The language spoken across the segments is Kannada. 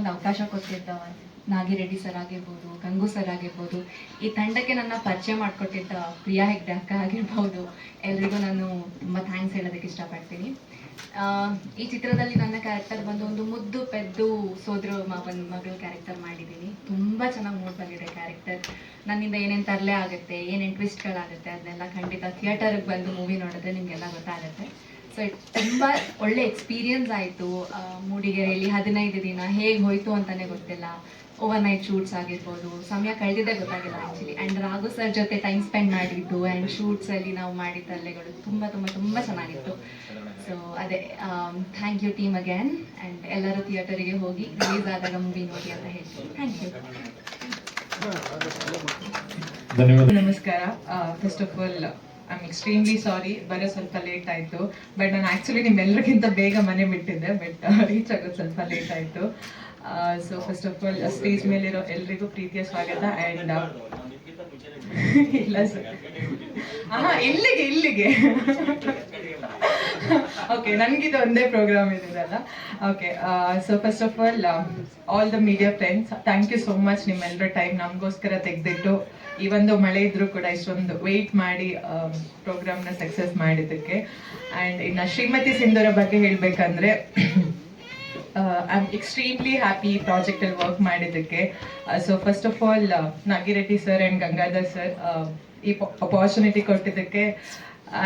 ಒಂದು ಅವಕಾಶ ಕೊಟ್ಟಿದ್ದ ನಾಗಿರೆಡ್ಡಿ ಸರ್ ಆಗಿರ್ಬೋದು, ಗಂಗು ಸರ್ ಆಗಿರ್ಬೋದು, ಈ ತಂಡಕ್ಕೆ ನನ್ನ ಪರಿಚಯ ಮಾಡಿಕೊಟ್ಟಿದ್ದ ಪ್ರಿಯಾ ಹೆಗ್ಡೆ ಅಕ್ಕ ಆಗಿರ್ಬೋದು, ಎಲ್ರಿಗೂ ನಾನು ತುಂಬ ಥ್ಯಾಂಕ್ಸ್ ಹೇಳೋದಕ್ಕೆ ಇಷ್ಟಪಡ್ತೀನಿ. ಈ ಚಿತ್ರದಲ್ಲಿ ನನ್ನ ಕ್ಯಾರೆಕ್ಟರ್ ಬಂದು ಒಂದು ಮುದ್ದು ಪೆದ್ದು ಸೋದರ ಮಾವನ ಮಗಳ ಕ್ಯಾರೆಕ್ಟರ್ ಮಾಡಿದ್ದೀನಿ. ತುಂಬ ಚೆನ್ನಾಗಿ ಮೂಡ್ ಬಂದಿದೆ ಕ್ಯಾರೆಕ್ಟರ್. ನನ್ನಿಂದ ಏನೇನು ತರಲೆ ಆಗುತ್ತೆ, ಏನೇನು ಟ್ವಿಸ್ಟ್ಗಳಾಗುತ್ತೆ ಅದನ್ನೆಲ್ಲ ಖಂಡಿತ ಥಿಯೇಟರ್ಗೆ ಬಂದು ಮೂವಿ ನೋಡಿದ್ರೆ ನಿಮಗೆಲ್ಲ ಗೊತ್ತಾಗುತ್ತೆ. ಸೊ ತುಂಬ ಒಳ್ಳೆ ಎಕ್ಸ್ಪೀರಿಯನ್ಸ್ ಆಯಿತು. ಮೂಡಿಗೆರೆಯಲ್ಲಿ 15 ದಿನ ಹೇಗೆ ಹೋಯಿತು ಅಂತಲೇ ಗೊತ್ತಿಲ್ಲ. ಓವರ್ ನೈಟ್ ಶೂಟ್ಸ್ ಆಗಿರ್ಬೋದು, ಸಮಯ ಕಳೆದಿದ್ದೇ ಗೊತ್ತಾಗಿಲ್ಲ ಆ್ಯಕ್ಚುಲಿ. ಆ್ಯಂಡ್ ರಾಘು ಸರ್ ಜೊತೆ ಟೈಮ್ ಸ್ಪೆಂಡ್ ಮಾಡಿದ್ದು ಆ್ಯಂಡ್ ಶೂಟ್ಸಲ್ಲಿ ನಾವು ಮಾಡಿದ ತಲ್ಲೆಗಳು ತುಂಬ ತುಂಬ ತುಂಬ ಚೆನ್ನಾಗಿತ್ತು. ಸೊ ಅದೇ thank you team again. And ಎಲ್ಲರೂ ಥಿಯೇಟರಿಗೆ ಹೋಗಿ ರಿಲೀಸ್ ಆದಾಗ ಮೂವಿ ನೋಡಿ ಅಂತ ಹೇಳ್ತೀನಿ. Thank you. ನಮಸ್ಕಾರ. First of all I am extremely sorry, ಬರೋ ಸ್ವಲ್ಪ ಲೇಟ್ ಆಯಿತು. ಬಟ್ ನಾನು ಆ್ಯಕ್ಚುಲಿ ನಿಮ್ಮೆಲ್ಲರಿಗಿಂತ ಬೇಗ ಮನೆ ಬಿಟ್ಟಿದ್ದೆ, ಬಟ್ ರೀಚ್ ಆಗೋದು ಸ್ವಲ್ಪ ಲೇಟ್ ಆಯಿತು. So first of all stage ಮೇಲಿರೋ ಎಲ್ರಿಗೂ ಪ್ರೀತಿಯ ಸ್ವಾಗತ. ಆ್ಯಂಡ್ ಇಲ್ಲ ಸರ್, ಇಲ್ಲಿಗೆ ಓಕೆ, ನನಗಿದು ಒಂದೇ ಪ್ರೋಗ್ರಾಮ್ ಇದಿರಲ್ಲ. Okay, so first of all the media friends, thank you so much. ನಿಮ್ಮೆಲ್ಲರ ಟೈಮ್ ನಮಗೋಸ್ಕರ ತೆಗೆದಿಟ್ಟು ಈ ಒಂದು ಮಳೆ ಇದ್ರೂ ಕೂಡ ಇಷ್ಟೊಂದು ವೆಯ್ಟ್ ಮಾಡಿ ಪ್ರೋಗ್ರಾಮ್ನ ಸಕ್ಸಸ್ ಮಾಡಿದ್ದಕ್ಕೆ. ಆ್ಯಂಡ್ ಇನ್ನು ಶ್ರೀಮತಿ ಸಿಂಧೂರ ಬಗ್ಗೆ ಹೇಳಬೇಕಂದ್ರೆ ಐ ಆಮ್ ಎಕ್ಸ್ಟ್ರೀಮ್ಲಿ ಹ್ಯಾಪಿ ಪ್ರಾಜೆಕ್ಟಲ್ಲಿ ವರ್ಕ್ ಮಾಡಿದ್ದಕ್ಕೆ. So first of all Nagireddy sir and Gangadhar sir ಈ ಅಪಾರ್ಚುನಿಟಿ ಕೊಟ್ಟಿದ್ದಕ್ಕೆ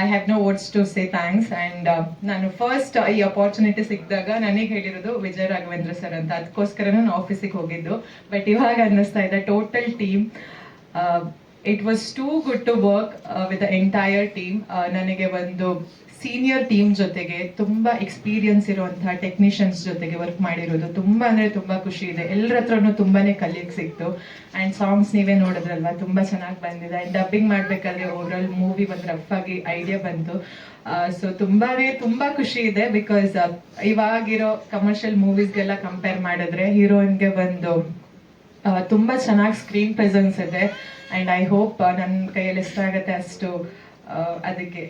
I have no words to say thanks. And ನಾನು ಫಸ್ಟ್ ಈ ಅಪಾರ್ಚುನಿಟಿ ಸಿಕ್ಕಿದಾಗ ನನಗೆ ಹೇಳಿರೋದು ವಿಜಯ ರಾಘವೇಂದ್ರ ಸರ್ ಅಂತ, ಅದಕ್ಕೋಸ್ಕರ ನಾನು ಆಫೀಸಿಗೆ ಹೋಗಿದ್ದು. ಬಟ್ ಇವಾಗ ಅನ್ನಿಸ್ತಾ ಇದೆ total team, it was too good to work with the entire team. ನನಗೆ ಒಂದು ಸೀನಿಯರ್ ಟೀಮ್ ಜೊತೆಗೆ ತುಂಬ ಎಕ್ಸ್ಪೀರಿಯನ್ಸ್ ಇರುವಂತಹ ಟೆಕ್ನಿಷಿಯನ್ಸ್ ಜೊತೆಗೆ ವರ್ಕ್ ಮಾಡಿರೋದು ತುಂಬ ಅಂದರೆ ತುಂಬ ಖುಷಿ ಇದೆ. ಎಲ್ಲರ ಹತ್ರನೂ ತುಂಬಾ ಕಲಿಯಕ್ಕೆ ಸಿಕ್ತು. ಆ್ಯಂಡ್ ಸಾಂಗ್ಸ್ ನೀವೇ ನೋಡಿದ್ರಲ್ವಾ, ತುಂಬ ಚೆನ್ನಾಗಿ ಬಂದಿದೆ. ಆ್ಯಂಡ್ ಡಬ್ಬಿಂಗ್ ಮಾಡಬೇಕಾದ್ರೆ ಓವರಾಲ್ ಮೂವಿ ಒಂದು ರಫ್ ಆಗಿ ಐಡಿಯಾ ಬಂತು. ಸೊ ತುಂಬ ಖುಷಿ ಇದೆ. ಬಿಕಾಸ್ ಇವಾಗಿರೋ ಕಮರ್ಷಿಯಲ್ ಮೂವೀಸ್ಗೆಲ್ಲ ಕಂಪೇರ್ ಮಾಡಿದ್ರೆ ಹೀರೋಯಿನ್ಗೆ ಒಂದು ತುಂಬ ಚೆನ್ನಾಗಿ ಸ್ಕ್ರೀನ್ ಪ್ರೆಸೆನ್ಸ್ ಇದೆ. ಆ್ಯಂಡ್ ಐ ಹೋಪ್ ನನ್ನ ಕೈಯಲ್ಲಿ ಎಷ್ಟಾಗುತ್ತೆ ಅಷ್ಟು ಅದಕ್ಕೆ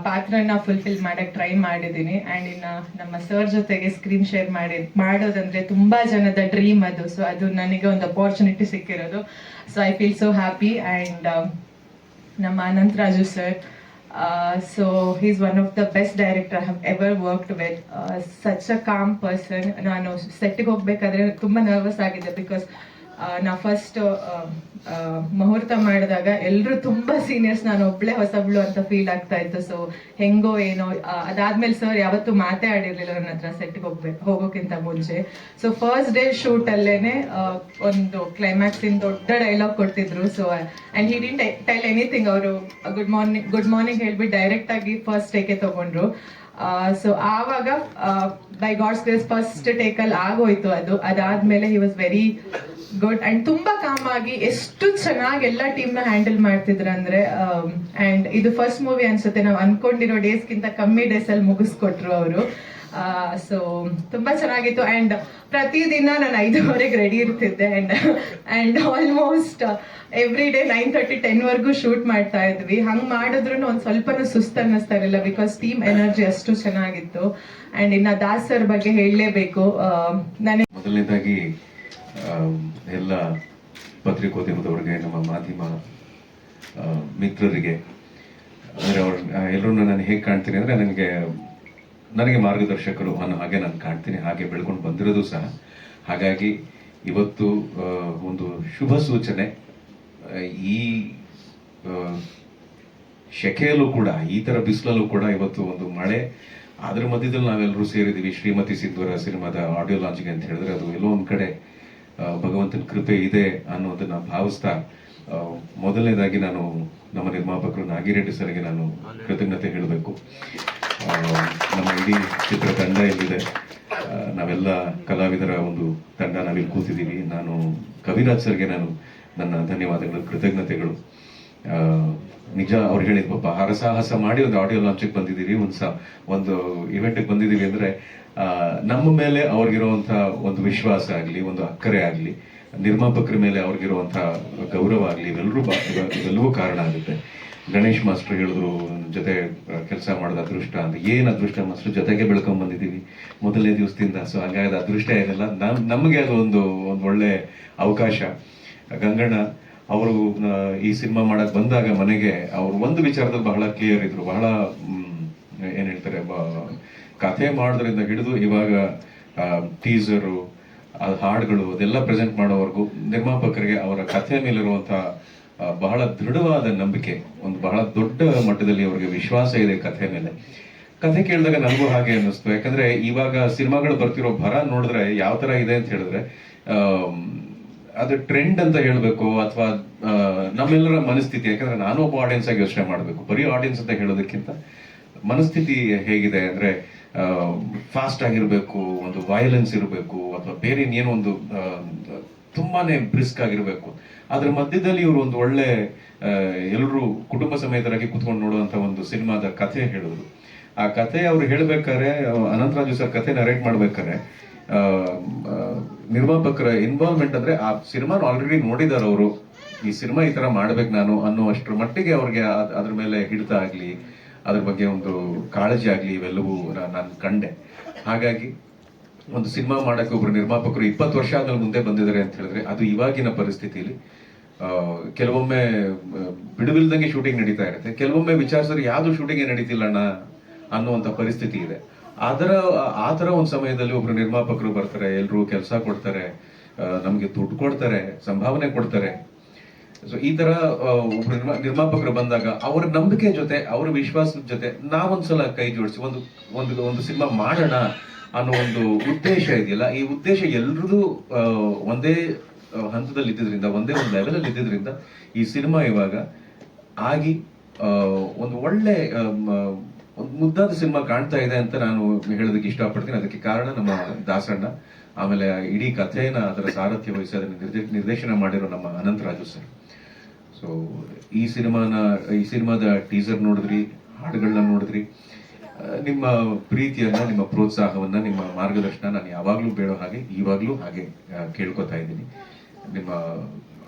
ಪಾತ್ರನ ಫುಲ್ಫಿಲ್ ಮಾಡಕ್ಕೆ ಟ್ರೈ ಮಾಡಿದ್ದೀನಿ. ಆ್ಯಂಡ್ ಇನ್ನು ನಮ್ಮ ಸರ್ ಜೊತೆಗೆ ಸ್ಕ್ರೀನ್ ಶೇರ್ ಮಾಡೋದಂದ್ರೆ ತುಂಬ ಜನದ ಡ್ರೀಮ್ ಅದು. ಸೊ ಅದು ನನಗೆ ಒಂದು ಅಪಾರ್ಚುನಿಟಿ ಸಿಕ್ಕಿರೋದು. So I feel so happy. And ನಮ್ಮ Anantharaju sir, so he is one of the best director I have ever worked with. Such a calm person. ನಾನು ಸೆಟ್ಟಿಗೆ ಹೋಗ್ಬೇಕಾದ್ರೆ ತುಂಬ ನರ್ವಸ್ ಆಗಿದೆ. ಬಿಕಾಸ್ ನಾವು ಫಸ್ಟ್ ಮುಹೂರ್ತ ಮಾಡಿದಾಗ ಎಲ್ಲರೂ ತುಂಬ ಸೀನಿಯರ್ಸ್, ನಾನು ಒಬ್ಳೆ ಹೊಸಬ್ಳು ಅಂತ ಫೀಲ್ ಆಗ್ತಾ ಇತ್ತು. ಸೊ ಹೆಂಗೋ ಏನೋ ಅದಾದ್ಮೇಲೆ ಸರ್ ಯಾವತ್ತೂ ಮಾತೇ ಆಡಿರ್ಲಿಲ್ಲ ನನ್ನ ಹತ್ರ ಸೆಟ್ಟಿಗೆ ಹೋಗೋಕ್ಕಿಂತ ಮುಂಚೆ. ಸೊ ಫಸ್ಟ್ ಡೇ ಶೂಟ್ ಅಲ್ಲೇನೆ ಒಂದು ಕ್ಲೈಮ್ಯಾಕ್ಸ್ ಇನ್ ದೊಡ್ಡ ಡೈಲಾಗ್ ಕೊಡ್ತಿದ್ರು. So and he didn't tell anything. ಅವರು ಗುಡ್ ಮಾರ್ನಿಂಗ್ ಹೇಳ್ಬಿಟ್ಟು ಡೈರೆಕ್ಟ್ ಆಗಿ ಫಸ್ಟ್ ಟೇಕೆ ತಗೊಂಡ್ರು. ಸೊ ಆವಾಗ ಬೈ ಗಾಡ್ಸ್ ಗ್ರೇಸ್ ಫಸ್ಟ್ ಟೇಕಲ್ಲಿ ಆಗೋಯ್ತು ಅದು. ಅದಾದ್ಮೇಲೆ he was very good and ತುಂಬ ಕಾಮ್ ಆಗಿ ಎಷ್ಟು ಚೆನ್ನಾಗಿ ಎಲ್ಲ ಟೀಮ್ನ ಹ್ಯಾಂಡಲ್ ಮಾಡ್ತಿದ್ರು ಅಂದರೆ. ಆ್ಯಂಡ್ ಇದು ಫಸ್ಟ್ ಮೂವಿ ಅನ್ಸುತ್ತೆ, ನಾವು ಅನ್ಕೊಂಡಿರೋ ಡೇಸ್ಗಿಂತ ಕಮ್ಮಿ ಡೇಸಲ್ಲಿ ಮುಗಿಸ್ಕೊಟ್ರು ಅವರು. ಸೊ ತುಂಬ ಚೆನ್ನಾಗಿತ್ತು. ಆ್ಯಂಡ್ ಪ್ರತಿದಿನ ನಾನು 5:30ಗೆ ರೆಡಿ ಇರ್ತಿದ್ದೆ. ಆ್ಯಂಡ್ ಆಲ್ಮೋಸ್ಟ್ ಎವ್ರಿ ಡೇ 9:30 10ವರೆಗೂ ಶೂಟ್ ಮಾಡ್ತಾ ಇದ್ವಿ. ಹಂಗೆ ಮಾಡಿದ್ರು ಒಂದು ಸ್ವಲ್ಪನೂ ಸುಸ್ತು ಅನ್ನಿಸ್ತಾ ಇರಲಿಲ್ಲ. ಬಿಕಾಸ್ ಟೀಮ್ ಎನರ್ಜಿ ಅಷ್ಟು ಚೆನ್ನಾಗಿತ್ತು. ಆ್ಯಂಡ್ ಇನ್ನು ದಾಸ್ ಸರ್ ಬಗ್ಗೆ ಹೇಳಲೇಬೇಕು. ನನಗೆ ಮೊದಲನೇದಾಗಿ ಎಲ್ಲ ಪತ್ರಿಕೋದ್ಯಮದವ್ರಿಗೆ, ನಮ್ಮ ಮಾಧ್ಯಮ ಮಿತ್ರರಿಗೆ, ಅಂದರೆ ಅವ್ರ ಎಲ್ಲರೂ ನಾನು ಹೇಗೆ ಕಾಣ್ತೀನಿ ಅಂದರೆ ನನಗೆ ಮಾರ್ಗದರ್ಶಕರು ಅನ್ನೋ ಹಾಗೆ ನಾನು ಕಾಣ್ತೀನಿ, ಹಾಗೆ ಬೆಳ್ಕೊಂಡು ಬಂದಿರೋದು ಸಹ. ಹಾಗಾಗಿ ಇವತ್ತು ಒಂದು ಶುಭ ಸೂಚನೆ. ಈ ಶೆಕೆಯಲ್ಲೂ ಕೂಡ, ಈ ಥರ ಬಿಸಿಲಲ್ಲೂ ಕೂಡ ಇವತ್ತು ಒಂದು ಮಳೆ, ಅದರ ಮಧ್ಯದಲ್ಲಿ ನಾವೆಲ್ಲರೂ ಸೇರಿದ್ದೀವಿ ಶ್ರೀಮತಿ ಸಿಂಧೂರ ಸಿನಿಮಾದ ಆಡಿಯೋ ಲಾಂಚಿಗೆ ಅಂತ ಹೇಳಿದ್ರೆ ಅದು ಎಲ್ಲೋ ಒಂದು ಕಡೆ ಭಗವಂತನ ಕೃಪೆ ಇದೆ ಅನ್ನೋದನ್ನ ಭಾವಿಸ್ತಾ, ಮೊದಲನೇದಾಗಿ ನಾನು ನಮ್ಮ ನಿರ್ಮಾಪಕರು ನಾಗಿರೆಡ್ಡಿ ಸರ್ಗೆ ನಾನು ಕೃತಜ್ಞತೆ ಹೇಳಬೇಕು. ನಮ್ಮ ಇಡೀ ಚಿತ್ರ ತಂಡ ಎಲ್ಲಿದೆ, ನಾವೆಲ್ಲ ಕಲಾವಿದರ ಒಂದು ತಂಡ ನಾವಿಲ್ಲಿ ಕೂತಿದ್ದೀವಿ. ನಾನು ಕವಿರಾಜ್ ಸರ್ಗೆ ನಾನು ನನ್ನ ಧನ್ಯವಾದಗಳು, ಕೃತಜ್ಞತೆಗಳು. ನಿಜ ಅವ್ರು ಹೇಳಿದ್ ಪಾಪ ಹರಸಾಹಸ ಮಾಡಿ ಒಂದು ಆಡಿಯೋ ಲಾಂಚಿಗೆ ಬಂದಿದ್ದೀವಿ, ಒಂದು ಇವೆಂಟ್ಗೆ ಬಂದಿದ್ದೀವಿ ಅಂದರೆ ನಮ್ಮ ಮೇಲೆ ಅವ್ರಿಗಿರುವಂಥ ಒಂದು ವಿಶ್ವಾಸ ಆಗಲಿ, ಒಂದು ಅಕ್ಕರೆ ಆಗಲಿ, ನಿರ್ಮಾಪಕರ ಮೇಲೆ ಅವ್ರಿಗಿರುವಂಥ ಗೌರವ ಆಗಲಿ, ಇವೆಲ್ಲವೂ ಕಾರಣ ಆಗುತ್ತೆ. ಗಣೇಶ್ ಮಾಸ್ಟರ್ ಹೇಳಿದ್ರು ಜೊತೆ ಕೆಲಸ ಮಾಡೋದು ಅದೃಷ್ಟ ಅಂತ. ಏನು ಅದೃಷ್ಟ ಮಾಸ್ಟರ್, ಜೊತೆಗೆ ಬೆಳ್ಕೊಂಡ್ ಬಂದಿದ್ದೀವಿ ಮೊದಲನೇ ದಿವಸದಿಂದ. ಸೊ ಹಾಗಾಗಿ ಅದು ಅದೃಷ್ಟ ಏನಿಲ್ಲ, ನಮಗೆ ಅದು ಒಂದು ಒಳ್ಳೆ ಅವಕಾಶ. ಗಂಗಣ್ಣ ಅವರು ಈ ಸಿನಿಮಾ ಮಾಡಕ್ ಬಂದಾಗ ಮನೆಗೆ ಅವರು ಒಂದು ವಿಚಾರದಲ್ಲಿ ಬಹಳ ಕ್ಲಿಯರ್ ಇದ್ರು. ಬಹಳ ಏನ್ ಹೇಳ್ತಾರೆ, ಕಥೆ ಮಾಡೋದ್ರಿಂದ ಹಿಡಿದು ಇವಾಗ ಟೀಸರು, ಹಾಡುಗಳು ಅದೆಲ್ಲ ಪ್ರೆಸೆಂಟ್ ಮಾಡೋವರೆಗೂ ನಿರ್ಮಾಪಕರಿಗೆ ಅವರ ಕಥೆ ಮೇಲಿರುವಂತಹ ಬಹಳ ದೃಢವಾದ ನಂಬಿಕೆ, ಒಂದು ಬಹಳ ದೊಡ್ಡ ಮಟ್ಟದಲ್ಲಿ ಅವರಿಗೆ ವಿಶ್ವಾಸ ಇದೆ ಕಥೆ ಮೇಲೆ. ಕಥೆ ಕೇಳಿದಾಗ ನನಗೂ ಹಾಗೆ ಅನ್ನಿಸ್ತು. ಯಾಕಂದ್ರೆ ಇವಾಗ ಸಿನಿಮಾಗಳು ಬರ್ತಿರೋ ಭರ ನೋಡಿದ್ರೆ ಯಾವ ತರ ಇದೆ ಅಂತ ಹೇಳಿದ್ರೆ, ಅದು ಟ್ರೆಂಡ್ ಅಂತ ಹೇಳ್ಬೇಕು ಅಥವಾ ನಮ್ಮೆಲ್ಲರ ಮನಸ್ಥಿತಿ. ಯಾಕಂದ್ರೆ ನಾನು ಒಬ್ಬ ಆಡಿಯನ್ಸ್ ಆಗಿ ಯೋಚನೆ ಮಾಡಬೇಕು, ಬರೀ ಆಡಿಯನ್ಸ್ ಅಂತ ಹೇಳೋದಕ್ಕಿಂತ ಮನಸ್ಥಿತಿ ಹೇಗಿದೆ ಅಂದ್ರೆ, ಫಾಸ್ಟ್ ಆಗಿರ್ಬೇಕು, ಒಂದು ವೈಲೆನ್ಸ್ ಇರಬೇಕು, ಅಥವಾ ಬೇರೆ ಇನ್ನೇನೋ ಒಂದು ತುಂಬಾನೇ ಬ್ರಿಸ್ಕ್ ಆಗಿರ್ಬೇಕು. ಅದ್ರ ಮಧ್ಯದಲ್ಲಿ ಇವರು ಒಂದು ಒಳ್ಳೆ ಎಲ್ಲರೂ ಕುಟುಂಬ ಸಮೇತರಾಗಿ ಕುತ್ಕೊಂಡು ನೋಡುವಂತ ಒಂದು ಸಿನಿಮಾದ ಕಥೆ ಹೇಳಿದ್ರು. ಆ ಕಥೆ ಅವ್ರು ಹೇಳ್ಬೇಕಾದ್ರೆ, ಅನಂತರಾಜು ಸರ್ ಕಥೆ ನರೇಟ್ ಮಾಡ್ಬೇಕಾದ್ರೆ, ನಿರ್ಮಾಪಕರ ಇನ್ವಾಲ್ವ್ಮೆಂಟ್ ಅಂದ್ರೆ ಆ ಸಿನಿಮಾನ ಆಲ್ರೆಡಿ ನೋಡಿದಾರೆ ಅವರು, ಈ ಸಿನಿಮಾ ಈ ತರ ಮಾಡ್ಬೇಕು ನಾನು ಅನ್ನುವಷ್ಟರ ಮಟ್ಟಿಗೆ ಅವ್ರಿಗೆ ಅದ್ರ ಮೇಲೆ ಹಿಡಿತ ಆಗ್ಲಿ, ಅದ್ರ ಬಗ್ಗೆ ಒಂದು ಕಾಳಜಿ ಆಗ್ಲಿ, ಇವೆಲ್ಲವೂ ನಾನು ಕಂಡೆ. ಹಾಗಾಗಿ ಒಂದು ಸಿನಿಮಾ ಮಾಡಕ್ಕೆ ಒಬ್ರು ನಿರ್ಮಾಪಕರು 20 ವರ್ಷ ಆದ್ಮೇಲೆ ಮುಂದೆ ಬಂದಿದ್ದಾರೆ ಅಂತ ಹೇಳಿದ್ರೆ, ಅದು ಇವಾಗಿನ ಪರಿಸ್ಥಿತಿಲಿ ಕೆಲವೊಮ್ಮೆ ಬಿಡುವಿಲ್ದಂಗೆ ಶೂಟಿಂಗ್ ನಡೀತಾ ಇರುತ್ತೆ, ಕೆಲವೊಮ್ಮೆ ವಿಚಾರಿಸಿದ್ರೆ ಯಾವ್ದು ಶೂಟಿಂಗ್ ನಡೀತಿಲ್ಲ ಅಣ್ಣ ಅನ್ನುವಂತ ಪರಿಸ್ಥಿತಿ ಇದೆ. ಆ ತರ ಒಂದು ಸಮಯದಲ್ಲಿ ಒಬ್ರು ನಿರ್ಮಾಪಕರು ಬರ್ತಾರೆ, ಎಲ್ರು ಕೆಲಸ ಕೊಡ್ತಾರೆ, ನಮ್ಗೆ ದುಡ್ಡು ಕೊಡ್ತಾರೆ, ಸಂಭಾವನೆ ಕೊಡ್ತಾರೆ. ಸೊ ಈ ತರ ಒಬ್ರು ನಿರ್ಮಾಪಕರು ಬಂದಾಗ ಅವರ ನಂಬಿಕೆ ಜೊತೆ, ಅವರ ವಿಶ್ವಾಸದ ಜೊತೆ ನಾವೊಂದ್ಸಲ ಕೈ ಜೋಡಿಸಿ ಒಂದು ಸಿನಿಮಾ ಮಾಡೋಣ ಅನ್ನೋ ಒಂದು ಉದ್ದೇಶ ಇದೆಯಲ್ಲ, ಈ ಉದ್ದೇಶ ಎಲ್ರದು ಒಂದೇ ಹಂತದಲ್ಲಿ ಇದ್ದಿದ್ರಿಂದ, ಒಂದೇ ಒಂದು ಲೆವೆಲ್ ಅಲ್ಲಿ ಇದ್ದಿದ್ರಿಂದ ಈ ಸಿನಿಮಾ ಇವಾಗ ಆಗಿ ಒಂದು ಒಳ್ಳೆ ಒಂದು ಮುದ್ದಾದ ಸಿನಿಮಾ ಕಾಣ್ತಾ ಇದೆ ಅಂತ ನಾನು ಹೇಳೋದಕ್ಕೆ ಇಷ್ಟಪಡ್ತೀನಿ. ಅದಕ್ಕೆ ಕಾರಣ ನಮ್ಮ ದಾಸಣ್ಣ, ಆಮೇಲೆ ಇಡೀ ಕಥೆಯನ್ನ ಅದರ ಸಾರಥ್ಯ ವಹಿಸಿ ಅದನ್ನ ನಿರ್ದೇಶನ ಮಾಡಿರೋ ನಮ್ಮ ಅನಂತರಾಜು ಸರ್. ಸೊ ಈ ಸಿನಿಮಾದ ಟೀಸರ್ ನೋಡಿದ್ರಿ, ಹಾಡುಗಳನ್ನ ನೋಡಿದ್ರಿ. ನಿಮ್ಮ ಪ್ರೀತಿಯನ್ನ, ನಿಮ್ಮ ಪ್ರೋತ್ಸಾಹವನ್ನ, ನಿಮ್ಮ ಮಾರ್ಗದರ್ಶನ ನಾನು ಯಾವಾಗ್ಲೂ ಬೇಡೋ ಹಾಗೆ ಇವಾಗ್ಲೂ ಹಾಗೆ ಕೇಳ್ಕೊತಾ ಇದ್ದೀನಿ. ನಿಮ್ಮ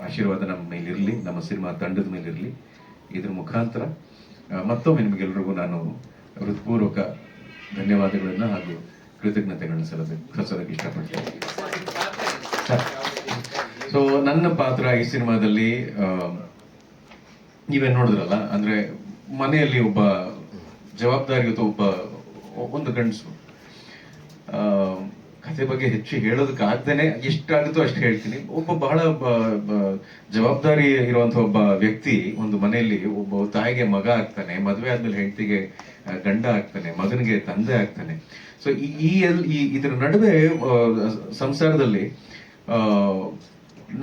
ಆಶೀರ್ವಾದ ನಮ್ಮ ಮೇಲಿರಲಿ, ನಮ್ಮ ಸಿನಿಮಾ ತಂಡದ ಮೇಲಿರಲಿ. ಇದ್ರ ಮುಖಾಂತರ ಮತ್ತೊಮ್ಮೆ ನಾನು ಹೃತ್ಪೂರ್ವಕ ಧನ್ಯವಾದಗಳನ್ನ ಹಾಗೂ ಕೃತಜ್ಞತೆಗಳನ್ನ ಸಲ್ಲಿಸೋದಕ್ಕೆ ಇಷ್ಟಪಡ್ತೀನಿ. ಸೊ ನನ್ನ ಪಾತ್ರ ಈ ಸಿನಿಮಾದಲ್ಲಿ ನೀವೇನ್ ನೋಡಿದ್ರಲ್ಲ, ಅಂದ್ರೆ ಮನೆಯಲ್ಲಿ ಒಬ್ಬ ಜವಾಬ್ದಾರಿಯುತ ಒಂದು ಗಂಡಸು. ಕಥೆ ಬಗ್ಗೆ ಹೆಚ್ಚು ಹೇಳೋದಕ್ಕೆ ಆಗ್ದೇನೆ ಎಷ್ಟಾಗುತ್ತೋ ಅಷ್ಟು ಹೇಳ್ತೀನಿ. ಒಬ್ಬ ಬಹಳ ಜವಾಬ್ದಾರಿ ಇರುವಂತ ಒಬ್ಬ ವ್ಯಕ್ತಿ ಒಂದು ಮನೆಯಲ್ಲಿ ಒಬ್ಬ ತಾಯಿಗೆ ಮಗ ಆಗ್ತಾನೆ, ಮದುವೆ ಆದ್ಮೇಲೆ ಹೆಂಡತಿಗೆ ಗಂಡ ಆಗ್ತಾನೆ, ಮಗನಿಗೆ ತಂದೆ ಆಗ್ತಾನೆ. ಸೊ ಇದರ ನಡುವೆ ಸಂಸಾರದಲ್ಲಿ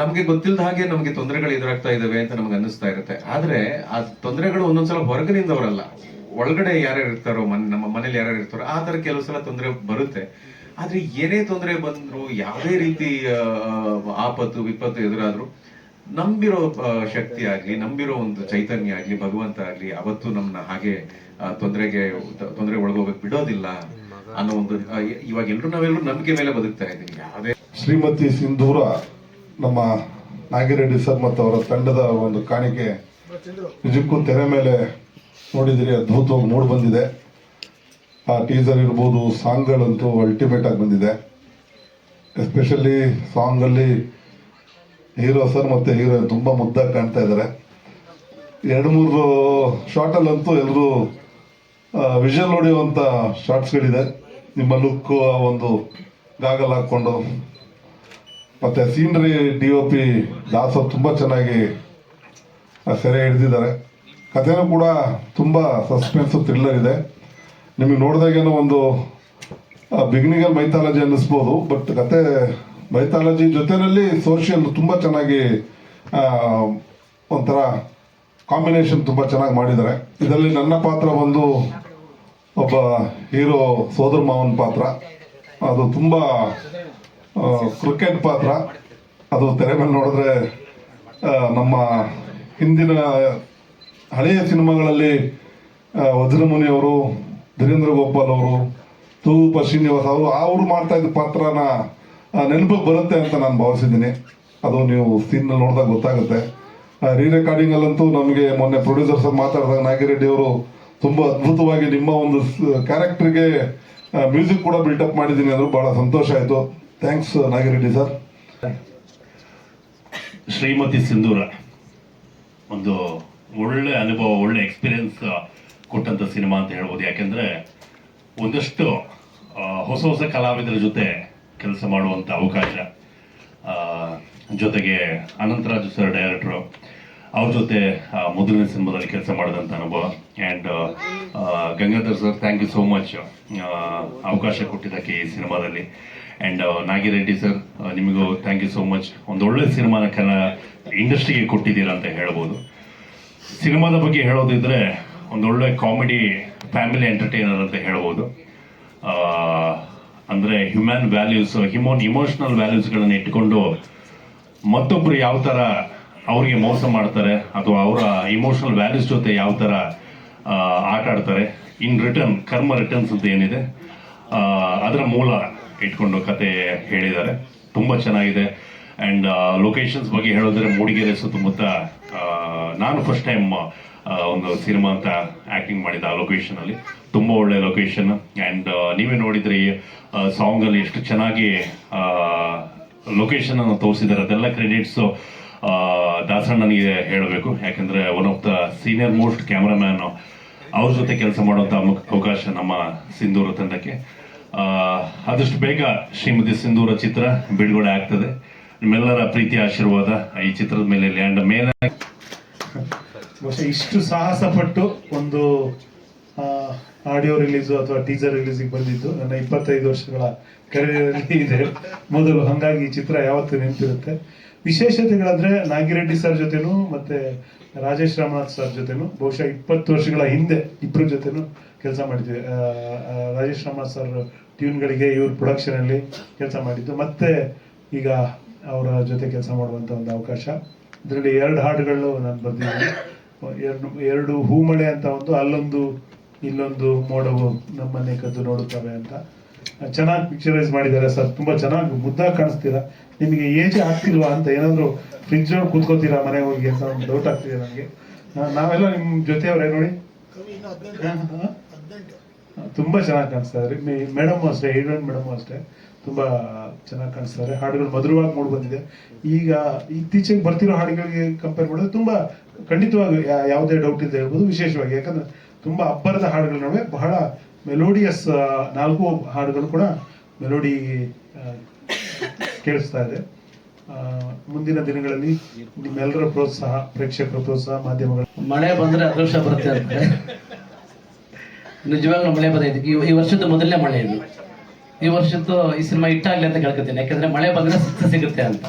ನಮ್ಗೆ ಗೊತ್ತಿಲ್ಲದ ಹಾಗೆ ನಮ್ಗೆ ತೊಂದರೆಗಳು ಎದುರಾಗ್ತಾ ಇದಾವೆ ಅಂತ ನಮ್ಗೆ ಅನ್ನಿಸ್ತಾ ಇರುತ್ತೆ. ಆದ್ರೆ ಆ ತೊಂದರೆಗಳು ಒಂದೊಂದ್ಸಲ ಹೊರಗಿನಿಂದವರಲ್ಲ, ಒಳಗಡೆ ಯಾರ್ಯಾರು ಇರ್ತಾರೋ, ನಮ್ಮ ಮನೇಲಿ ಯಾರ್ಯಾರು ಇರ್ತಾರೋ ಆ ತರ ಕೆಲವು ಸಲ ತೊಂದರೆ ಬರುತ್ತೆ. ಆದ್ರೆ ಏನೇ ತೊಂದರೆ ಬಂದ್ರು, ಯಾವುದೇ ರೀತಿ ಆಪತ್ತು ವಿಪತ್ತು ಎದುರಾದ್ರು, ನಂಬಿರೋ ಶಕ್ತಿ ಆಗ್ಲಿ, ನಂಬಿರೋ ಒಂದು ಚೈತನ್ಯ ಆಗ್ಲಿ, ಭಗವಂತ ಆಗ್ಲಿ ಅವತ್ತು ನಮ್ನ ಹಾಗೆ ತೊಂದರೆ ಒಳಗೋಗಕ್ ಬಿಡೋದಿಲ್ಲ ಅನ್ನೋ ಒಂದು ಇವಾಗ ನಾವೆಲ್ಲರೂ ನಂಬಿಕೆ ಮೇಲೆ ಬದುಕ್ತಾ ಇದ್ದೀವಿ. ಯಾವುದೇ ಶ್ರೀಮತಿ ಸಿಂಧೂರ ನಮ್ಮ ನಾಗಿರೆಡ್ಡಿ ಸರ್ ಮತ್ತು ಅವರ ತಂಡದ ಒಂದು ಕಾಣಿಕೆ ನಿಜಕ್ಕೂ ತೆರೆ ಮೇಲೆ ನೋಡಿದಿರಿ, ಅದ್ಭುತವಾಗಿ ಮೂಡ್ ಬಂದಿದೆ. ಆ ಟೀಸರ್ ಇರ್ಬೋದು, ಸಾಂಗ್ಗಳಂತೂ ಅಲ್ಟಿಮೇಟ್ ಆಗಿ ಬಂದಿದೆ. ಎಸ್ಪೆಷಲಿ ಸಾಂಗಲ್ಲಿ ಹೀರೋ ಸರ್ ಮತ್ತು ಹೀರೋಯಿನ್ ತುಂಬ ಮುದ್ದಾಗಿ ಕಾಣ್ತಾ ಇದ್ದಾರೆ. 2-3 ಶಾರ್ಟಲ್ಲಂತೂ ಎಲ್ಲರೂ ವಿಷಲ್ ಹೊಡೆಯುವಂಥ ಶಾರ್ಟ್ಸ್ಗಳಿದೆ. ನಿಮ್ಮ ಲುಕ್ಕು, ಆ ಒಂದು ಗಾಗಲ್ ಹಾಕ್ಕೊಂಡು, ಮತ್ತು ಸೀನರಿ DOP ದಾಸ್ ತುಂಬ ಚೆನ್ನಾಗಿ ಸೆರೆ ಹಿಡಿದಿದ್ದಾರೆ. ಕಥೆನೂ ಕೂಡ ತುಂಬ ಸಸ್ಪೆನ್ಸ್ ಥ್ರಿಲ್ಲರ್ ಇದೆ. ನಿಮಗೆ ನೋಡಿದಾಗೇನೋ ಒಂದು ಬಿಗಿನಿಂಗಲ್ಲಿ ಮೈಥಾಲಜಿ ಅನ್ನಿಸ್ಬೋದು, ಬಟ್ ಕತೆ ಮೈಥಾಲಜಿ ಜೊತೆಯಲ್ಲಿ ಸೋಷಿಯಲ್ ತುಂಬ ಚೆನ್ನಾಗಿ ಒಂಥರ ಕಾಂಬಿನೇಷನ್ ತುಂಬ ಚೆನ್ನಾಗಿ ಮಾಡಿದ್ದಾರೆ. ಇದರಲ್ಲಿ ನನ್ನ ಪಾತ್ರ ಬಂದು ಒಬ್ಬ ಹೀರೋ ಸೋದರ ಮಾವನ ಪಾತ್ರ. ಅದು ತುಂಬ ಕ್ರಿಕೆಟ್ ಪಾತ್ರ. ಅದು ತೆರೆ ಮೇಲೆ ನೋಡಿದ್ರೆ ನಮ್ಮ ಹಿಂದಿನ ಹಳೆಯ ಸಿನಿಮಾಗಳಲ್ಲಿ ವಜ್ರಮುನಿ ಅವರು, ಧೀರೇಂದ್ರ ಗೋಪಾಲ್ ಅವರು, ತೂಪ ಶ್ರೀನಿವಾಸ್ ಅವರು ಮಾಡ್ತಾ ಇದ್ದ ಪಾತ್ರನ ನೆನಪಿಗೆ ಬರುತ್ತೆ ಅಂತ ನಾನು ಭಾವಿಸಿದ್ದೀನಿ. ಅದು ನೀವು ಸೀನ್ ನೋಡಿದಾಗ ಗೊತ್ತಾಗುತ್ತೆ. ರೀ ರೆಕಾರ್ಡಿಂಗಲ್ಲಂತೂ ನಮಗೆ ಮೊನ್ನೆ ಪ್ರೊಡ್ಯೂಸರ್ ಸರ್ ಮಾತಾಡಿದಾಗ ನಾಗಿರೆಡ್ಡಿ ಅವರು ತುಂಬ ಅದ್ಭುತವಾಗಿ ನಿಮ್ಮ ಒಂದು ಕ್ಯಾರೆಕ್ಟರ್ಗೆ ಮ್ಯೂಸಿಕ್ ಕೂಡ ಬಿಲ್ಟಪ್ ಮಾಡಿದ್ದೀನಿ ಅಂದರು, ಭಾಳ ಸಂತೋಷ ಆಯಿತು. Thanks Nagireddy sir. ಶ್ರೀಮತಿ ಸಿಂಧೂರ ಒಂದು ಒಳ್ಳೆ ಅನುಭವ, ಒಳ್ಳೆ ಎಕ್ಸ್ಪೀರಿಯನ್ಸ್ ಕೊಟ್ಟಂತ ಸಿನಿಮಾ ಅಂತ ಹೇಳ್ಬೋದು. ಯಾಕೆಂದ್ರೆ ಒಂದಷ್ಟು ಹೊಸ ಹೊಸ ಕಲಾವಿದರ ಜೊತೆ ಕೆಲಸ ಮಾಡುವಂತ ಅವಕಾಶ, ಜೊತೆಗೆ ಅನಂತರಾಜು ಸರ್ ಡೈರೆಕ್ಟ್ರು, ಅವ್ರ ಜೊತೆ ಮೊದಲನೇ ಸಿನಿಮಾದಲ್ಲಿ ಕೆಲಸ ಮಾಡಿದಂಥ ಅನುಭವ. And Gangadhar sir, thank you so much ಅವಕಾಶ ಕೊಟ್ಟಿದ್ದಕ್ಕೆ ಈ ಸಿನಿಮಾದಲ್ಲಿ. ಆ್ಯಂಡ್ ನಾಗಿರೆಡ್ಡಿ ಸರ್, ನಿಮಗೂ ಥ್ಯಾಂಕ್ ಯು ಸೋ ಮಚ್. ಒಂದು ಒಳ್ಳೆ ಸಿನಿಮಾನ ಇಂಡಸ್ಟ್ರಿಗೆ ಕೊಟ್ಟಿದ್ದೀರಾ ಅಂತ ಹೇಳ್ಬೋದು. ಸಿನಿಮಾದ ಬಗ್ಗೆ ಹೇಳೋದಿದ್ರೆ ಒಂದೊಳ್ಳೆ ಕಾಮಿಡಿ ಫ್ಯಾಮಿಲಿ ಎಂಟರ್ಟೈನರ್ ಅಂತ ಹೇಳ್ಬೋದು. ಅಂದರೆ ಹ್ಯೂಮನ್ ವ್ಯಾಲ್ಯೂಸ್, ಇಮೋಷನಲ್ ವ್ಯಾಲ್ಯೂಸ್ಗಳನ್ನು ಇಟ್ಕೊಂಡು ಮತ್ತೊಬ್ಬರು ಯಾವ ಥರ ಅವ್ರಿಗೆ ಮೋಸ ಮಾಡ್ತಾರೆ ಅಥವಾ ಅವರ ಇಮೋಷನಲ್ ವ್ಯಾಲ್ಯೂಸ್ ಜೊತೆ ಯಾವ ಥರ ಆಟ ಆಡ್ತಾರೆ, ಇನ್ ರಿಟರ್ನ್ ಕರ್ಮ ರಿಟರ್ನ್ಸ್ ಅಂತ ಏನಿದೆ ಅದರ ಮೂಲ ಇಟ್ಕೊಂಡು ಕತೆ ಹೇಳಿದ್ದಾರೆ. ತುಂಬ ಚೆನ್ನಾಗಿದೆ. ಆ್ಯಂಡ್ ಲೊಕೇಶನ್ಸ್ ಬಗ್ಗೆ ಹೇಳಿದ್ರೆ ಮೂಡಿಗೆರೆ ಸುತ್ತಮುತ್ತ ನಾನು ಫಸ್ಟ್ ಟೈಮ್ ಒಂದು ಸಿನಿಮಾ ಅಂತ ಆ್ಯಕ್ಟಿಂಗ್ ಮಾಡಿದ್ದ ಆ ಲೊಕೇಶನಲ್ಲಿ. ತುಂಬ ಒಳ್ಳೆ ಲೊಕೇಶನ್. ಆ್ಯಂಡ್ ನೀವೇ ನೋಡಿದ್ರಿ ಸಾಂಗಲ್ಲಿ ಎಷ್ಟು ಚೆನ್ನಾಗಿ ಲೊಕೇಶನ್ ಅನ್ನು ತೋರಿಸಿದ್ದಾರೆ. ಅದೆಲ್ಲ ಕ್ರೆಡಿಟ್ಸು ದಾಸಣ್ಣನಿಗೆ ಹೇಳಬೇಕು. ಯಾಕಂದರೆ one of the senior most cameraman, ಅವ್ರ ಜೊತೆ ಕೆಲಸ ಮಾಡುವಂಥ ಅವಕಾಶ ನಮ್ಮ ಸಿಂಧೂರ ತಂಡಕ್ಕೆ. ಆದಷ್ಟು ಬೇಗ ಶ್ರೀಮತಿ ಸಿಂಧೂರ ಚಿತ್ರ ಬಿಡುಗಡೆ ಆಗ್ತದೆ. ನಿಮ್ಮೆಲ್ಲರ ಪ್ರೀತಿ ಆಶೀರ್ವಾದ ಈ ಚಿತ್ರದ ಮೇಲೆ ಲ್ಯಾಂಡ್ ಮೇಲೆ. ಬಹುಶಃ ಇಷ್ಟು ಸಾಹಸ ಪಟ್ಟು ಒಂದು ಆಡಿಯೋ ರಿಲೀಸು ಅಥವಾ ಟೀಸರ್ ರಿಲೀಸಿಗೆ ಬಂದಿದ್ದು ನನ್ನ 25 ವರ್ಷಗಳ ಕರಿಯರಲ್ಲಿ ಇದೆ ಮೊದಲು. ಹಾಗಾಗಿ ಈ ಚಿತ್ರ ಯಾವತ್ತೂ ನೆನಪಿರುತ್ತೆ. ವಿಶೇಷತೆಗಳಂದ್ರೆ ನಾಗಿರೆಡ್ಡಿ ಸರ್ ಜೊತೆನೂ ಮತ್ತೆ ರಾಜೇಶ್ ರಾಮನಾಥ್ ಸರ್ ಜೊತೆನೂ ಬಹುಶಃ 20 ವರ್ಷಗಳ ಹಿಂದೆ ಇಬ್ಬರ ಜೊತೆನೂ ಕೆಲಸ ಮಾಡಿದ್ವಿ. ರಾಜೇಶ್ ರಾಮನಾಥ್ ಸರ್ ಟ್ಯೂನ್ಗಳಿಗೆ ಇವ್ರ ಪ್ರೊಡಕ್ಷನಲ್ಲಿ ಕೆಲಸ ಮಾಡಿದ್ದು. ಮತ್ತೆ ಈಗ ಅವರ ಜೊತೆ ಕೆಲಸ ಮಾಡುವಂಥ ಒಂದು ಅವಕಾಶ. ಇದರಲ್ಲಿ 2 ಹಾಡುಗಳು ನಾನು ಬರ್ದಿದ್ದೀನಿ. ಎರಡು ಹೂಮಳೆ ಅಂತ ಒಂದು, ಅಲ್ಲೊಂದು ಇಲ್ಲೊಂದು ಮೋಡವು ನಮ್ಮನ್ನೇ ಕದ್ದು ನೋಡುತ್ತವೆ ಅಂತ. ಚೆನ್ನಾಗಿ ಪಿಕ್ಚರೈಸ್ ಮಾಡಿದ್ದಾರೆ ಸರ್. ತುಂಬ ಚೆನ್ನಾಗಿ ಮುದ್ದಾಗಿ ಕಾಣಿಸ್ತೀರಾ. ನಿಮಗೆ ಏಜ್ ಆಗ್ತಿಲ್ವಾ ಅಂತ ಏನಾದರೂ ಫ್ರಿಜ್ ಒಳಗೆ ಕೂತ್ಕೋತೀರಾ ಮನೆಗೆ ಹೋಗಿ ಅಂತ ಒಂದು ಡೌಟ್ ಆಗ್ತಿದೆ ನನಗೆ. ನಾವೆಲ್ಲ ನಿಮ್ಮ ಜೊತೆಯವರೇ ನೋಡಿ, ತುಂಬ ಚೆನ್ನಾಗಿ ಕಾಣಿಸ್ತಾರೆ. ಮೇಡಮ್ ಅಷ್ಟೇ, ಹೀರೋಯಿನ್ ಮೇಡಮ್ ಅಷ್ಟೇ ತುಂಬ ಚೆನ್ನಾಗಿ ಕಾಣಿಸ್ತಾರೆ. ಹಾಡುಗಳು ಮಧುರವಾಗಿ ಮೂಡಿ ಬಂದಿದೆ. ಈಗ ಇತ್ತೀಚೆಗೆ ಬರ್ತಿರೋ ಹಾಡುಗಳಿಗೆ ಕಂಪೇರ್ ಮಾಡಿದ್ರೆ ತುಂಬ ಖಂಡಿತವಾಗಿ ಯಾವುದೇ ಡೌಟ್ ಇಲ್ಲದೆ ಹೇಳ್ಬೋದು. ವಿಶೇಷವಾಗಿ ಯಾಕಂದ್ರೆ ತುಂಬ ಅಬ್ಬರದ ಹಾಡುಗಳ ನಡುವೆ ಬಹಳ ಮೆಲೋಡಿಯಸ್ 4 ಹಾಡುಗಳು ಕೂಡ ಮೆಲೋಡಿ ಕೇಳಿಸ್ತಾ ಇದೆ. ಮುಂದಿನ ದಿನಗಳಲ್ಲಿ ನಿಮ್ಮೆಲ್ಲರ ಪ್ರೋತ್ಸಾಹ, ಪ್ರೇಕ್ಷಕರ ಪ್ರೋತ್ಸಾಹ, ಮಾಧ್ಯಮಗಳು. ಮಳೆ ಬಂದ್ರೆ ಅದೃಷ್ಟ ಬರುತ್ತೆ ಅಂತಾರೆ. ನಿಜವಾಗ್ಲೂ ಮಳೆ ಬಂದೈತೆ. ಈ ವರ್ಷದ ಮೊದಲನೇ ಮಳೆ ಇದು. ಈ ವರ್ಷದ್ದು ಈ ಸಿನಿಮಾ ಹಿಟ್ಟಾಗ್ಲಿ ಅಂತ ಕೇಳ್ಕೊತೀನಿ. ಯಾಕಂದ್ರೆ ಮಳೆ ಬಂದ್ರೆ ಸಿಗುತ್ತೆ ಅಂತ.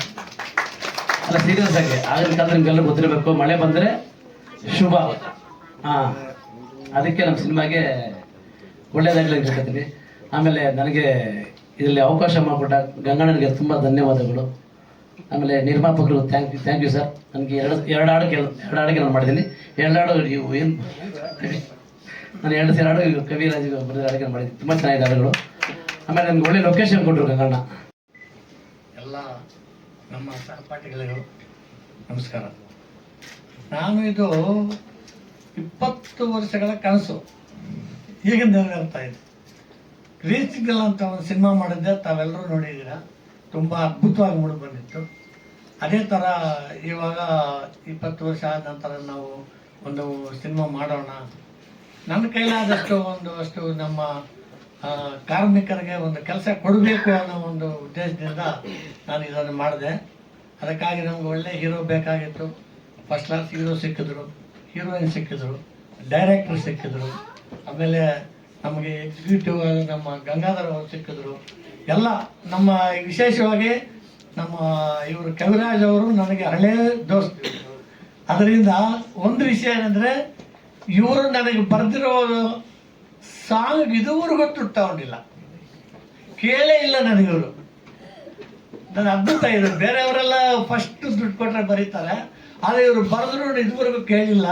ಅಲ್ಲ, ಸೀರಿಯಸ್ ಆಗಿ ಆಗಿನ ಕಾಲದಲ್ಲಿ ನಿಮ್ಗೆಲ್ಲ ಗೊತ್ತಿರಬೇಕು, ಮಳೆ ಬಂದ್ರೆ ಶುಭ. ಅದಕ್ಕೆ ನಮ್ಮ ಸಿನಿಮಾಗೆ ಒಳ್ಳೇದಾಗಲಿ ಅಂತ ಹೇಳ್ತೀನಿ. ಆಮೇಲೆ ನನಗೆ ಇದರಲ್ಲಿ ಅವಕಾಶ ಮಾಡಿಕೊಟ್ಟ ಗಂಗಣ್ಣನಿಗೆ ತುಂಬ ಧನ್ಯವಾದಗಳು. ಆಮೇಲೆ ನಿರ್ಮಾಪಕರು ಥ್ಯಾಂಕ್ ಯು ಸರ್. ನನಗೆ ಎರಡು ಹಾಡಿಗೆ ನಾನು ಮಾಡಿದ್ದೀನಿ. 2 ಹಾಡು ಇವು ಏನು ನಾನು 2 ಹಾಡು ಕವಿರಾಜ್ ಬರೆದ ಹಾಡಿಗೆ ಮಾಡಿದ್ದೀನಿ. ತುಂಬ ಚೆನ್ನಾಗಿದೆ ಹಾಡುಗಳು. ಆಮೇಲೆ ನನಗೆ ಒಳ್ಳೆ ಲೊಕೇಶನ್ ಕೊಟ್ಟರು ಗಂಗಣ್ಣ. ಎಲ್ಲ ನಮ್ಮ ಸಹಪಾಠಿಗಳಿಗೂ ನಮಸ್ಕಾರ. ನಾನು ಇದು 20 ವರ್ಷಗಳ ಕನಸು ಈಗ ನೆರವೇರ್ತಾ ಇದೆ. ಗ್ರೀನ್ ಸಿಗ್ನಲ್ ಅಂತ ಒಂದು ಸಿನಿಮಾ ಮಾಡಿದ್ದೆ, ತಾವೆಲ್ಲರೂ ನೋಡಿದ್ದೀರಾ. ತುಂಬ ಅದ್ಭುತವಾಗಿ ಮೂಡಿ ಬಂದಿತ್ತು. ಅದೇ ಥರ ಇವಾಗ 20 ವರ್ಷ ಆದ ನಂತರ ನಾವು ಒಂದು ಸಿನಿಮಾ ಮಾಡೋಣ, ನನ್ನ ಕೈಲಾದಷ್ಟು ಅಷ್ಟು ನಮ್ಮ ಕಾರ್ಮಿಕರಿಗೆ ಒಂದು ಕೆಲಸ ಕೊಡಬೇಕು ಅನ್ನೋ ಒಂದು ಉದ್ದೇಶದಿಂದ ನಾನು ಇದನ್ನು ಮಾಡಿದೆ. ಅದಕ್ಕಾಗಿ ನಮ್ಗೆ ಒಳ್ಳೆ ಹೀರೋ ಬೇಕಾಗಿತ್ತು. ಫಸ್ಟ್ ಕ್ಲಾಸ್ ಹೀರೋ ಸಿಕ್ಕಿದ್ರು, ಹೀರೋಯಿನ್ ಸಿಕ್ಕಿದ್ರು, ಡೈರೆಕ್ಟರ್ ಸಿಕ್ಕಿದ್ರು. ಆಮೇಲೆ ನಮಗೆ ಎಕ್ಸಿಕ್ಯೂಟಿವ್ ನಮ್ಮ ಗಂಗಾಧರ್ ಅವರು ಸಿಕ್ಕಿದ್ರು. ಎಲ್ಲ ನಮ್ಮ ವಿಶೇಷವಾಗಿ ನಮ್ಮ ಇವರು ಕವಿರಾಜ್ ಅವರು ನನಗೆ ಹಳೇ ದೋಸ್ತ. ಅದರಿಂದ ಒಂದು ವಿಷಯ ಏನಂದರೆ, ಇವರು ನನಗೆ ಬರೆದಿರೋ ಸಾಂಗ್ ಇದುವರೆಗೂ ದುಡ್ಡು ತಗೊಂಡಿಲ್ಲ, ಕೇಳೇ ಇಲ್ಲ ನನಗಿವರು. ನನ್ನ ಅದ್ಭುತ ಇದು. ಬೇರೆಯವರೆಲ್ಲ ಫಸ್ಟ್ ದುಡ್ಡು ಕೊಟ್ಟರೆ ಬರೀತಾರೆ, ಆದರೆ ಇವರು ಬರೆದ್ರು ಇದುವರೆಗೂ ಕೇಳಿಲ್ಲ.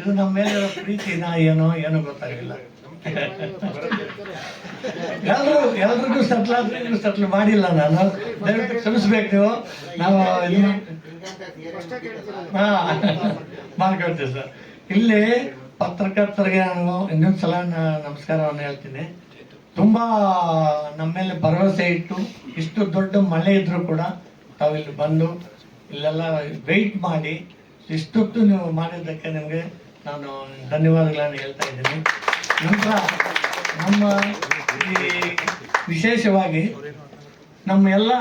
ಇದು ನಮ್ಮ ಮೇಲೆ ಪ್ರೀತಿನ ಏನೋ ಗೊತ್ತಾಗಿಲ್ಲ. ಎಲ್ರಿಗೂ ಸಟ್ಲ್ ಆದ್ರೆ ಇನ್ನೂ ಸಟ್ಲ್ ಮಾಡಿಲ್ಲ ನಾನು, ದಯವಿಟ್ಟು ಕ್ಷಮಿಸ್ಬೇಕು ನೀವು. ನಾವು ಮಾಡ್ಕೊಳ್ತೀವಿ ಸರ್. ಇಲ್ಲಿ ಪತ್ರಕರ್ತರಿಗೆ ನಾನು ಇನ್ನೊಂದ್ಸಲ ನಮಸ್ಕಾರವನ್ನು ಹೇಳ್ತೀನಿ. ತುಂಬಾ ನಮ್ಮ ಮೇಲೆ ಭರವಸೆ ಇಟ್ಟು ಇಷ್ಟು ದೊಡ್ಡ ಮಳೆ ಇದ್ರೂ ಕೂಡ ತಾವು ಇಲ್ಲಿ ಬಂದು ಇಲ್ಲೆಲ್ಲ ವೆಯ್ಟ್ ಮಾಡಿ ಇಷ್ಟೊತ್ತು ನೀವು ಮಾಡಿದ್ದಕ್ಕೆ ನಿಮಗೆ ನಾನು ಧನ್ಯವಾದಗಳನ್ನು ಹೇಳ್ತಾ ಇದ್ದೀನಿ. ನಂತರ ನಮ್ಮ ಈ ವಿಶೇಷವಾಗಿ ನಮ್ಮ ಎಲ್ಲ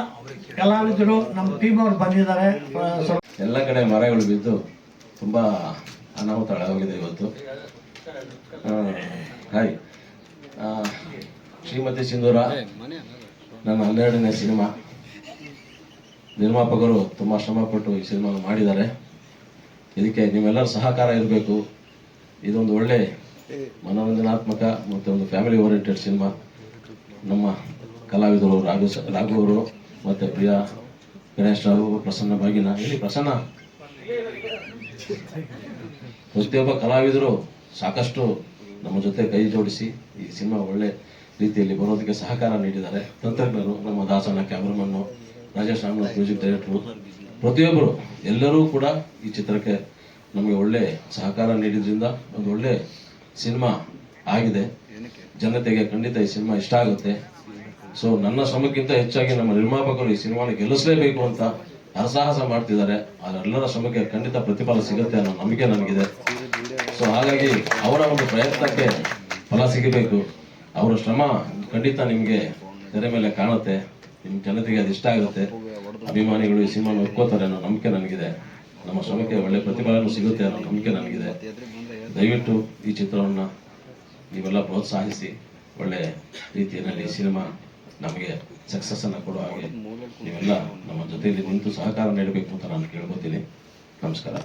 ಕಲಾವಿದರು ನಮ್ಮ ಟೀಮ್ ಅವ್ರು ಬಂದಿದ್ದಾರೆ. ಎಲ್ಲ ಕಡೆ ಮರಗಳು ಬಿದ್ದು ತುಂಬ ಅನಾಹುತ ಆಗೋಗಿದೆ ಇವತ್ತು. ಹಾಯ್, ಶ್ರೀಮತಿ ಸಿಂಧೂರ ನನ್ನ 12ನೇ ಸಿನಿಮಾ. ನಿರ್ಮಾಪಕರು ತುಂಬ ಶ್ರಮಪಟ್ಟು ಈ ಸಿನಿಮಾ ಮಾಡಿದ್ದಾರೆ. ಇದಕ್ಕೆ ನಿಮ್ಮೆಲ್ಲರ ಸಹಕಾರ ಇರಬೇಕು. ಇದೊಂದು ಒಳ್ಳೆ ಮನೋರಂಜನಾತ್ಮಕ ಮತ್ತು ಒಂದು ಫ್ಯಾಮಿಲಿ ಓರಿಯೆಂಟೆಡ್ ಸಿನಿಮಾ. ನಮ್ಮ ಕಲಾವಿದರು ರಾಘು ಅವರು ಮತ್ತು ಪ್ರಿಯಾ, ಗಣೇಶ್ ರಾವ್, ಪ್ರಸನ್ನ ಭಾಗಿನ, ಇಲ್ಲಿ ಪ್ರಸನ್ನ, ಪ್ರತಿಯೊಬ್ಬ ಕಲಾವಿದರು ಸಾಕಷ್ಟು ನಮ್ಮ ಜೊತೆ ಕೈ ಜೋಡಿಸಿ ಈ ಸಿನಿಮಾ ಒಳ್ಳೆ ರೀತಿಯಲ್ಲಿ ಬರೋದಕ್ಕೆ ಸಹಕಾರ ನೀಡಿದ್ದಾರೆ. ತಂತ್ರಜ್ಞರು, ನಮ್ಮ ದಾಸನ ಕ್ಯಾಮ್ರಾಮನ್ನು, ರಾಜೇಶ್ ರಾಮನಾಥ್ ಮ್ಯೂಸಿಕ್ ಡೈರೆಕ್ಟ್ರು, ಪ್ರತಿಯೊಬ್ಬರು ಎಲ್ಲರೂ ಕೂಡ ಈ ಚಿತ್ರಕ್ಕೆ ನಮಗೆ ಒಳ್ಳೆ ಸಹಕಾರ ನೀಡಿದ್ರಿಂದ ಒಂದು ಒಳ್ಳೆ ಸಿನಿಮಾ ಆಗಿದೆ. ಜನತೆಗೆ ಖಂಡಿತ ಈ ಸಿನಿಮಾ ಇಷ್ಟ ಆಗುತ್ತೆ. ಸೊ ನನ್ನ ಶ್ರಮಕ್ಕಿಂತ ಹೆಚ್ಚಾಗಿ ನಮ್ಮ ನಿರ್ಮಾಪಕರು ಈ ಸಿನಿಮಾನ ಗೆಲ್ಲಿಸಲೇಬೇಕು ಅಂತ ಹರಸಾಹಸ ಮಾಡ್ತಿದ್ದಾರೆ. ಅವರೆಲ್ಲರ ಶ್ರಮಕ್ಕೆ ಖಂಡಿತ ಪ್ರತಿಫಲ ಸಿಗುತ್ತೆ ಅನ್ನೋ ನಂಬಿಕೆ ನನಗಿದೆ. ಸೊ ಹಾಗಾಗಿ ಅವರ ಒಂದು ಪ್ರಯತ್ನಕ್ಕೆ ಫಲ ಸಿಗಬೇಕು. ಅವರ ಶ್ರಮ ಖಂಡಿತ ನಿಮಗೆ ತೆರೆ ಮೇಲೆ ಕಾಣುತ್ತೆ. ನಿಮ್ಮ ಜನತೆಗೆ ಅದು ಇಷ್ಟ ಆಗುತ್ತೆ. ಅಭಿಮಾನಿಗಳು ಈ ಸಿನಿಮಾನ ಒಪ್ಕೋತಾರೆ ಅನ್ನೋ ನಂಬಿಕೆ ನನಗಿದೆ. ನಮ್ಮ ಶ್ರಮಕ್ಕೆ ಒಳ್ಳೆ ಪ್ರತಿಫಲನೂ ಸಿಗುತ್ತೆ ಅನ್ನೋ ನಂಬಿಕೆ ನನಗಿದೆ. ದಯವಿಟ್ಟು ಈ ಚಿತ್ರವನ್ನು ನೀವೆಲ್ಲ ಪ್ರೋತ್ಸಾಹಿಸಿ ಒಳ್ಳೆ ರೀತಿಯಲ್ಲಿ ಈ ಸಿನಿಮಾ ನಮಗೆ ಸಕ್ಸಸ್ಸನ್ನು ಕೊಡುವ ಹಾಗೆ ನೀವೆಲ್ಲ ನಮ್ಮ ಜೊತೆಯಲ್ಲಿ ನಿಂತು ಸಹಕಾರ ನೀಡಬೇಕು ಅಂತ ನಾನು ಕೇಳ್ಕೊತೀನಿ. ನಮಸ್ಕಾರ.